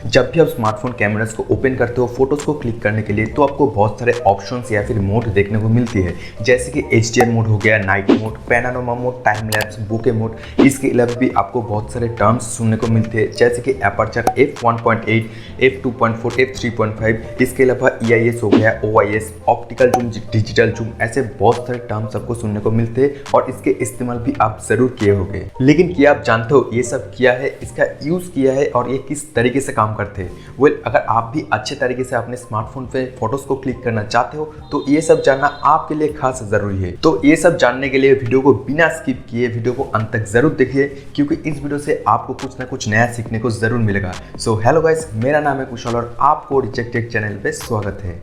जब भी आप स्मार्टफोन कैमरास को ओपन करते हो फोटोज़ को क्लिक करने के लिए तो आपको बहुत सारे ऑप्शंस या फिर मोड देखने को मिलती है, जैसे कि HDR मोड हो गया, night mode, panorama mode, time lapse, bouquet mode. इसके अलावा भी आपको बहुत सारे टर्म्स सुनने को मिलते हैं, जैसे कि एपर्चर f1.8, f2.4, f3.5। इसके अलावा EIS हो गया, OIS, optical zoom, digital zoom, ऐसे बहुत सारे टर्म्स आपको सुनने को मिलते हैं और इसके इस्तेमाल भी आप ज़रूर किए होंगे। लेकिन क्या आप जानते हो ये सब किया है, इसका यूज़ किया है और ये किस तरीके से काम करते हैं? अगर आप भी अच्छे तरीके से अपने स्मार्टफोन पे फोटोज़ को क्लिक करना चाहते हो तो ये सब जानना आपके लिए खास ज़रूरी है। तो ये सब जानने के लिए वीडियो को बिना स्किप किए वीडियो को अंत तक ज़रूर देखिए, क्योंकि इस वीडियो से आपको कुछ ना कुछ नया सीखने को ज़रूर मिलेगा। सो हेलो गाइस, मेरा नाम है कुशल और आपको रिजेक्टेड चैनल पे स्वागत है।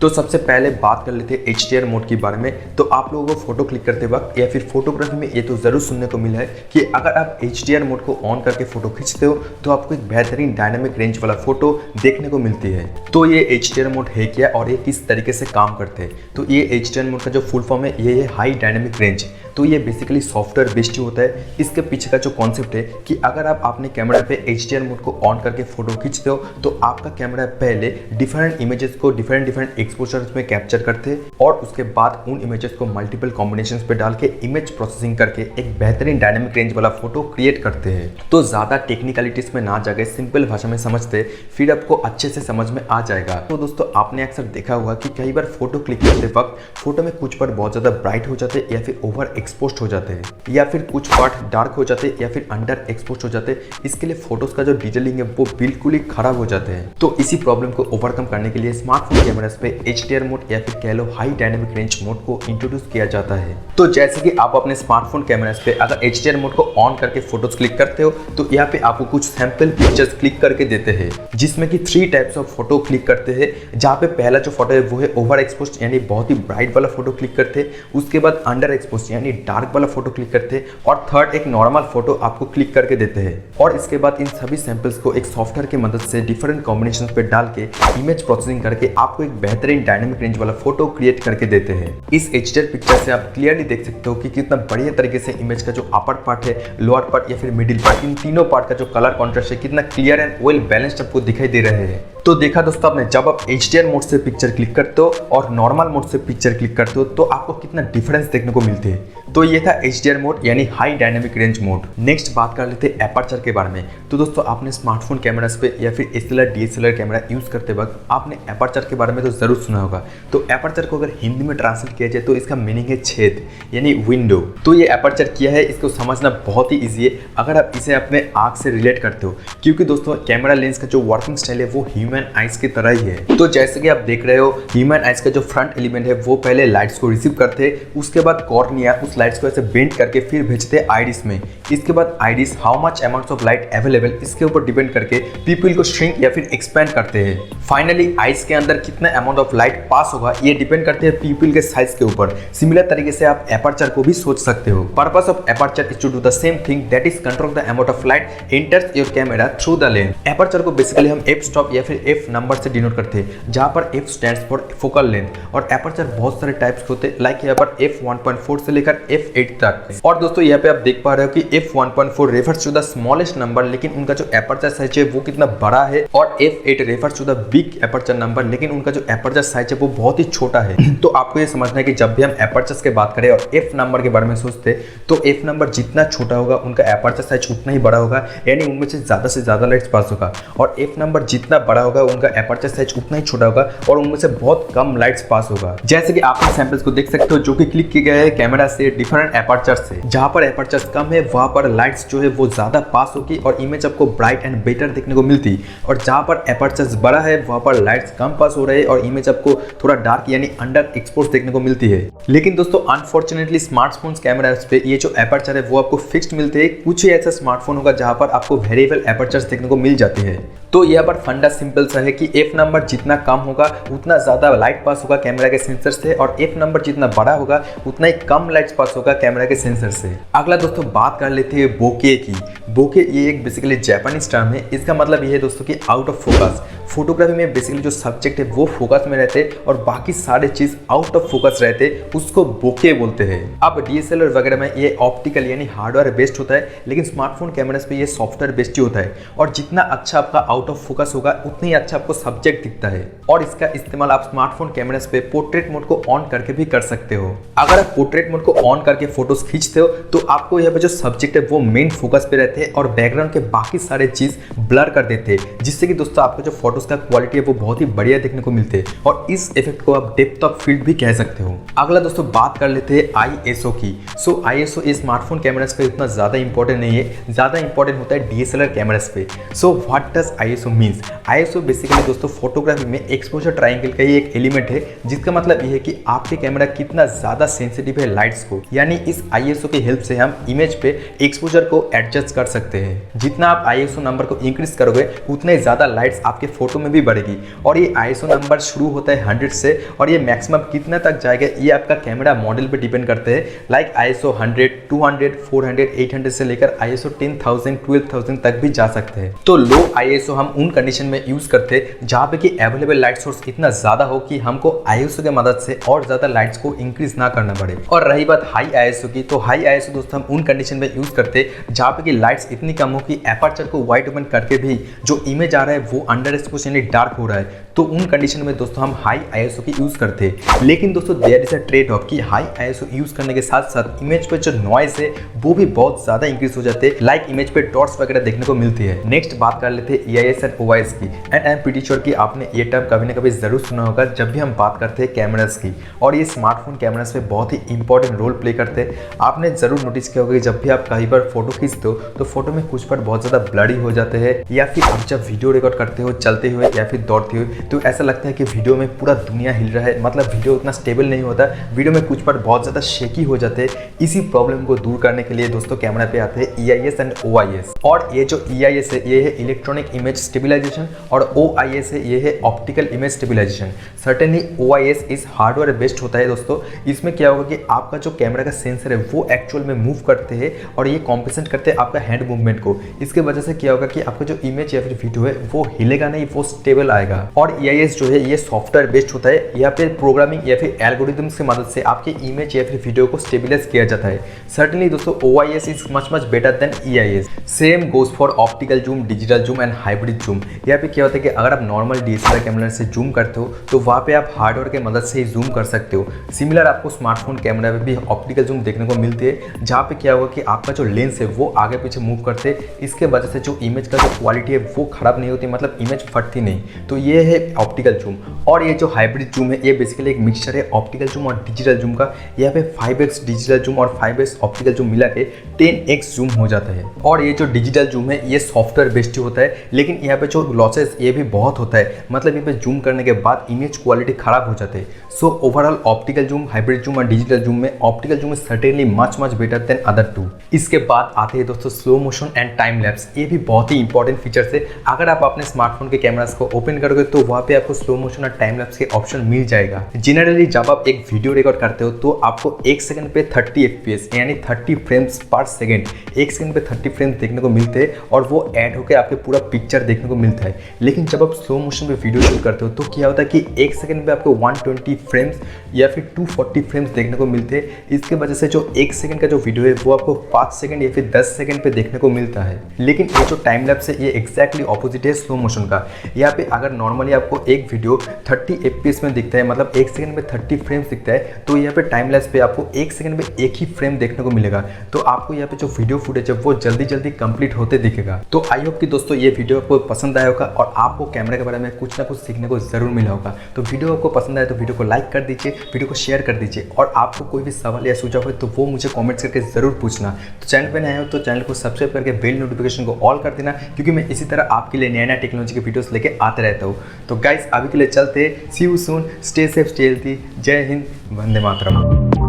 तो सबसे पहले बात कर लेते हैं HDR मोड के बारे में। तो आप लोगों को फोटो क्लिक करते वक्त या फिर फोटोग्राफी में ये तो ज़रूर सुनने को मिला है कि अगर आप HDR मोड को ऑन करके फोटो खींचते हो तो आपको एक बेहतरीन डायनामिक रेंज वाला फोटो देखने को मिलती है। तो ये HDR मोड है क्या और ये किस तरीके से काम करते हैं? तो ये HDR मोड का जो फुल फॉर्म है ये हाई डायनामिक रेंज। तो ये बेसिकली सॉफ्टवेयर बेस्ड होता है। इसके पीछे का जो कॉन्सेप्ट है कि अगर आप अपने कैमरा पे HDR मोड को ऑन करके फोटो खींचते हो तो आपका कैमरा पहले डिफरेंट इमेजेस को डिफरेंट एक्सपोजर्स में कैप्चर करते हैं और उसके बाद उन इमेजेस को मल्टीपल कॉम्बिनेशंस पे डाल के इमेज प्रोसेसिंग करके एक बेहतरीन डायनामिक रेंज वाला फोटो क्रिएट करते हैं। तो ज़्यादा टेक्निकलिटीज में ना जाके सिंपल भाषा में समझते फिर आपको अच्छे से समझ में आ जाएगा। तो दोस्तों आपने अक्सर देखा होगा कि कई बार फोटो क्लिक करते वक्त फोटो में कुछ पार्ट बहुत ज़्यादा ब्राइट हो जाते या फिर ओवर एक्सपोज हो जाते हैं या फिर कुछ पार्ट डार्क हो जाते या फिर अंडर एक्सपोज हो जाते। इसके लिए फोटोज का जो डिटेलिंग है वो बिल्कुल ही खराब हो जाते हैं। तो इसी प्रॉब्लम को ओवरकम करने के लिए स्मार्टफोन कैमरास पे HDR मोड या फिर कह लो हाई डायनामिक रेंज मोड को इंट्रोड्यूस किया जाता है। तो जैसे कि आप अपने स्मार्टफोन कैमरास पे अगर HDR मोड को ऑन करके फोटोज क्लिक करते हो तो यहाँ पे आपको कुछ सैंपल पिक्चर्स क्लिक करके देते हैं, जिसमें कि 3 टाइप्स ऑफ फोटो क्लिक करते हैं। जहाँ पे पहला जो फोटो है वो है ओवर एक्सपोज यानी बहुत ही ब्राइट वाला फोटो क्लिक करते हैं, उसके बाद अंडर एक्सपोज यानी डार्क वाला फोटो क्लिक करते हैं और थर्ड एक नॉर्मल फोटो आपको क्लिक करके देते हैं। और इसके बाद इन सभी सैंपल्स को एक सॉफ्टवेयर की मदद से डिफरेंट कॉम्बिनेशंस पे डाल के इमेज प्रोसेसिंग करके आपको एक बेहतरीन डायनामिक रेंज वाला फोटो क्रिएट करके देते हैं। इस HDR पिक्चर से आप क्लियरली देख सकते हो कि कितना बढ़िया तरीके से इमेज का जो अपर पार्ट है, लोअर पार्ट या फिर मिडिल पार्ट, इन तीनों पार्ट का जो कलर कॉन्ट्रास्ट है कितना क्लियर एंड वेल बैलेंस्ड आपको दिखाई दे रहे हैं। तो देखा दोस्तों आपने, जब आप HDR मोड से पिक्चर क्लिक करते हो और नॉर्मल मोड से पिक्चर क्लिक करते हो तो आपको कितना डिफरेंस देखने को मिलते हैं। तो ये था HDR मोड यानी high dynamic range mode. Next बात कर लेते हैं एपर्चर के बारे में। तो दोस्तों आपने स्मार्टफोन कैमरास पे या फिर SLR DSLR कैमरा यूज करते वक्त आपने एपर्चर के बारे में तो जरूर सुना होगा। तो एपर्चर को अगर हिंदी में ट्रांसलेट किया जाए तो इसका मीनिंग है छेद यानी विंडो। तो ये एपर्चर क्या है इसको समझना बहुत ही ईजी है अगर आप इसे अपने आंख से रिलेट करते हो, क्योंकि दोस्तों कैमरा लेंस का जो वर्किंग स्टाइल है वो ह्यूमन आइज की तरह ही है। तो जैसे कि आप देख रहे हो ह्यूमन आइज का जो फ्रंट एलिमेंट है वो पहले लाइट्स को रिसीव करते हैं, उसके बाद कॉर्निया उस लाइट्स को ऐसे बेंड करके फिर भेजते हैं आइरिस में। इसके बाद iris how much amounts of light available इसके ऊपर डिपेंड करके पीपल को श्रिंक या फिर एक्सपैंड करते हैं। फाइनली आइस के अंदर कितना अमाउंट ऑफ लाइट पास होगा ये डिपेंड करते हैं पीपल के साइज के ऊपर। सिमिलर तरीके से आप एपर्चर को भी सोच सकते हो। Purpose of aperture is to do the same thing, that is control the amount of light enters your camera through the lens. Aperture को बेसिकली हम f स्टॉप या फिर f नंबर से डिनोट करते हैं, जहां पर f stands for focal length. और एपर्चर बहुत सारे टाइप्स होते हैं, लाइक यहाँ पर f1.4 से लेकर f8 तक। और दोस्तों यहाँ पे आप देख पा रहे हो कि f1.4 refers to the smallest number, लेकिन उनका जो एपर्चर साइज है वो कितना बड़ा है, और f8 refers to the big aperture number, लेकिन उनका जो एपर्चर साइज है वो बहुत ही छोटा है। तो आपको ये समझना है कि जब भी हम एपर्चर्स की बात करें और f नंबर के बारे में सोचते तो f नंबर जितना छोटा होगा उनका एपर्चर साइज उतना ही बड़ा होगा, यानी उनमें से ज़्यादा लाइट्स पास होगा। और f नंबर जितना बड़ा होगा उनका एपर्चर साइज उतना ही छोटा होगा और उनमें से बहुत कम लाइट्स पास होगा। जैसे कि आप सैंपल्स को देख सकते हो जो कि क्लिक किए गए हैं कैमरा से डिफरेंट एपर्चर से। जहां पर एपर्चर्स कम है वहां पर लाइट्स जो है वो ज्यादा पास होगी और इमेज आपको ब्राइट एंड बेटर देखने को मिलती, और जहां पर एपर्चर्स बड़ा है वहां पर लाइट्स कम पास हो रहे हैं और इमेज आपको थोड़ा डार्क यानी अंडर एक्सपोज देखने को मिलती है। लेकिन दोस्तों अनफॉर्चुनेटली स्मार्टफोन्स कैमरास पे ये जो एपर्चर है वो आपको फिक्स्ड मिलते हैं। कुछ ही ऐसा स्मार्टफोन होगा जहां पर आपको वेरिएबल एपर्चर्स देखने को मिल जाते हैं। तो यहाँ पर फंडा सिंपल सा है कि f नंबर जितना कम होगा उतना ज़्यादा लाइट पास होगा कैमरा के सेंसर से, और f नंबर जितना बड़ा होगा उतना ही कम लाइट्स पास होगा कैमरा के सेंसर से। अगला दोस्तों बात कर लेते हैं बोके की। बोके ये एक बेसिकली जापानीज टर्म है। इसका मतलब ये है दोस्तों कि आउट ऑफ फोकस। फोटोग्राफी में बेसिकली जो सब्जेक्ट है वो फोकस में रहते और बाकी सारे चीज आउट ऑफ फोकस रहते, उसको बोके बोलते हैं। अब डीएसएलआर वगैरह में ये ऑप्टिकल यानी हार्डवेयर बेस्ड होता है, लेकिन स्मार्टफोन कैमरास पे ये सॉफ्टवेयर बेस्ड ही होता है और जितना अच्छा आपका आउट ऑफ फोकस होगा उतनी अच्छा आपको सब्जेक्ट दिखता है। और इसका इस्तेमाल आप स्मार्टफोन कैमरास पे पोर्ट्रेट मोड को ऑन करके भी कर सकते हो। अगर आप पोर्ट्रेट मोड को ऑन करके फोटोज खींचते हो तो आपको यहाँ पे जो सब्जेक्ट है वो मेन फोकस पे रहते हैं और बैकग्राउंड के बाकी सारे चीज ब्लर कर देते हैं, जिससे कि दोस्तों आपको जो फोटोज का क्वालिटी है वो बहुत ही बढ़िया देखने को मिलते हैं और इस इफेक्ट को आप डेप्थ ऑफ फील्ड भी कह सकते हो। अगला दोस्तों बात कर लेते हैं ISO की। सो ISO इस स्मार्टफोन कैमरास पे उतना ज्यादा इंपॉर्टेंट नहीं है, ज्यादा इंपॉर्टेंट होता है डीएसएलआर कैमरास पे। So what does ISO means? ISO basically दोस्तों फोटोग्राफी में एक्सपोजर ट्रायंगल का ही एक एलिमेंट है, जिसका मतलब ये है कि आपके कैमरा कितना ज्यादा सेंसिटिव है लाइट्स को। यानी इस ISO की हेल्प से हम इमेज पे एक्सपोजर को एडजस्ट कर सकते हैं। जितना आप ISO नंबर को इंक्रीज करोगे उतने ज्यादा लाइट्स आपके फोटो में भी बढ़ेगी। और ये ISO नंबर शुरू होता है 100 से और ये मैक्सिमम कितना तक जाएगा ये आपका कैमरा मॉडल पे डिपेंड करते हैं। लाइक ISO 100, 200, 400, 800 से लेकर ISO 10,000, 12,000 तक भी जा सकते हैं। तो लो ISO हम उन कंडीशन में यूज करते हैं जहाँ पे कि अवेलेबल लाइट सोर्स इतना ज्यादा हो कि हमको ISO के मदद से और ज्यादा लाइट्स को इंक्रीज ना करना पड़े। और रही बात हाई ISO की, तो हाई ISO दोस्तों हम उन कंडीशन में यूज करते हैं जहाँ पे कि लाइट्स इतनी कम हो कि एपर्चर को वाइड ओपन करके भी जो इमेज आ रहा है वो अंडर एक्सपोज यानी डार्क हो रहा है, तो उन कंडीशन में दोस्तों हम हाई ISO की यूज करते हैं। लेकिन दोस्तों there is a trade off कि हाई ISO यूज करने के साथ साथ इमेज पे जो नॉइस है वो भी बहुत ज्यादा इंक्रीज हो जाते हैं, लाइक इमेज पे डॉट्स वगैरह देखने को मिलती है। नेक्स्ट बात कर लेते हैं EIS एंड OIS की। And I am pretty sure कि आपने ये टर्म कभी ना कभी जरूर सुना होगा जब भी हम बात करते हैं कैमरास की, और ये स्मार्टफोन कैमरास पे बहुत ही इंपॉर्टेंट रोल प्ले करते हैं। आपने जरूर नोटिस किया होगा कि जब भी आप कहीं पर फोटो खींचते हो तो फोटो में कुछ पर बहुत ज्यादा ब्लडी हो जाते हैं, या फिर आप जब वीडियो रिकॉर्ड करते हो चलते हुए या फिर दौड़ते हुए तो ऐसा लगता है कि वीडियो में पूरा दुनिया हिल रहा है, मतलब वीडियो उतना स्टेबल नहीं होता, वीडियो में कुछ पर बहुत ज्यादा शेकी हो जाते हैं। इसी प्रॉब्लम को दूर करने के लिए दोस्तों कैमरा पे आते हैं EIS एंड OIS। और ये जो EIS है ये है इलेक्ट्रॉनिक इमेज स्टेबिलाईजेशन और OIS है ये है optical image stabilisation. Certainly OIS इस हार्डवेयर बेस्ड होता है दोस्तों। इसमें क्या होगा कि आपका जो कैमरा का सेंसर है वो एक्चुअल में मूव करते हैं और ये कॉम्पेंसेट करते हैं आपका हैंड मूवमेंट को। इसके वजह से क्या होगा कि आपका जो इमेज या फिर वीडियो है वो हिलेगा नहीं, वो स्टेबल आएगा। और EIS जो है ये सॉफ्टवेयर बेस्ड होता है, या फिर प्रोग्रामिंग या फिर एल्गोरिथम्स की मदद से आपके इमेज या फिर वीडियो को स्टेबिलाइज किया जाता है। सर्टेनली दोस्तों OIS is much better then EIS। Same goes for optical zoom, digital zoom and hybrid zoom. यहाँ पे क्या होता है कि अगर आप नॉर्मल DSLR कैमरा से जूम करते हो तो वहाँ पे आप हार्डवेयर की मदद से ही जूम कर सकते हो। सिमिलर आपको स्मार्टफोन कैमरा में भी ऑप्टिकल जूम देखने को मिलती है, जहाँ पे क्या होगा कि आपका जो लेंस है वो आगे पीछे मूव करते हैं। इसके वजह से जो इमेज का जो क्वालिटी है वो खराब नहीं होती, मतलब इमेज फटती नहीं। तो ये है ऑप्टिकल जूम। और ये जो हाइब्रिड जूम है ये बेसिकली एक मिक्सचर है ऑप्टिकल जूम और डिजिटल जूम का। यहाँ पे 5x डिजिटल जूम और 5x ऑप्टिकल जूम मिला के 10x जूम हो जाता है। और ये जो डिजिटल जूम है ये सॉफ्टवेयर बेस्ड होता है, लेकिन यहाँ पे जो लॉसेस ये भी बहुत होता है, मतलब यहाँ पे जूम करने के बाद इमेज क्वालिटी खराब हो जाते हैं। So overall optical zoom, hybrid zoom और डिजिटल जूम में optical zoom is certainly much better than other two. इसके बाद आते हैं दोस्तों slow motion and time lapse. ये भी बहुत ही इंपॉर्टेंट फीचर्स है। अगर आप अपने स्मार्टफोन के कैमरास को ओपन करोगे तो वहाँ पे आपको स्लो मोशन और टाइम लैप्स के ऑप्शन मिल जाएगा। जनरली जब आप एक वीडियो रिकॉर्ड करते हो तो आपको 1 सेकंड पे 30 FPS यानी 30 फ्रेम्स पर सेकंड, 1 सेकंड पे 30 फ्रेम्स देखने को मिलते हैं और वो ऐड होकर आपके पूरा पिक्चर देखने को मिलता है। लेकिन जब आप स्लो मोशन पे वीडियो शूट करते हो तो क्या होता है कि 1 सेकंड पे आपको 120 फ्रेम्स या फिर 240 फ्रेम्स देखने को मिलते हैं। इसके वजह से जो 1 सेकंड का जो वीडियो है वो आपको 5 सेकंड या फिर 10 सेकंड पे देखने को मिलता है। लेकिन ये जो टाइम लैप्स है ये एक्जैक्टली ऑपोजिट है स्लो मोशन का। यहाँ पे अगर नॉर्मली आपको एक वीडियो 30 FPS में दिखता है, मतलब 1 सेकंड में 30 फ्रेम्स दिखता है, तो यहाँ पे टाइम लैप्स पे आपको 1 सेकंड में एक ही फ्रेम देखने को मिलेगा। तो आपको यहाँ पे जो वीडियो फुटेज है वो जल्दी कंप्लीट होते दिखेगा। तो आई होप कि दोस्तों ये वीडियो आपको पसंद आया होगा और आपको कैमरे के बारे में कुछ ना कुछ सीखने को जरूर मिला होगा। तो वीडियो आपको पसंद आए तो वीडियो को लाइक कर दीजिए, वीडियो को शेयर कर दीजिए, और आपको कोई भी सवाल या सुझाव है तो वो मुझे कमेंट्स करके जरूर पूछना। तो चैनल पे नए हो तो चैनल को सब्सक्राइब करके बेल नोटिफिकेशन को ऑल कर देना, क्योंकि मैं इसी तरह आपके लिए नया टेक्नोलॉजी के वीडियोस लेके आते रहता हूँ। तो गाइस अभी के लिए चलते, see you soon, stay safe, stay healthy, जय हिंद, वंदे मातरम।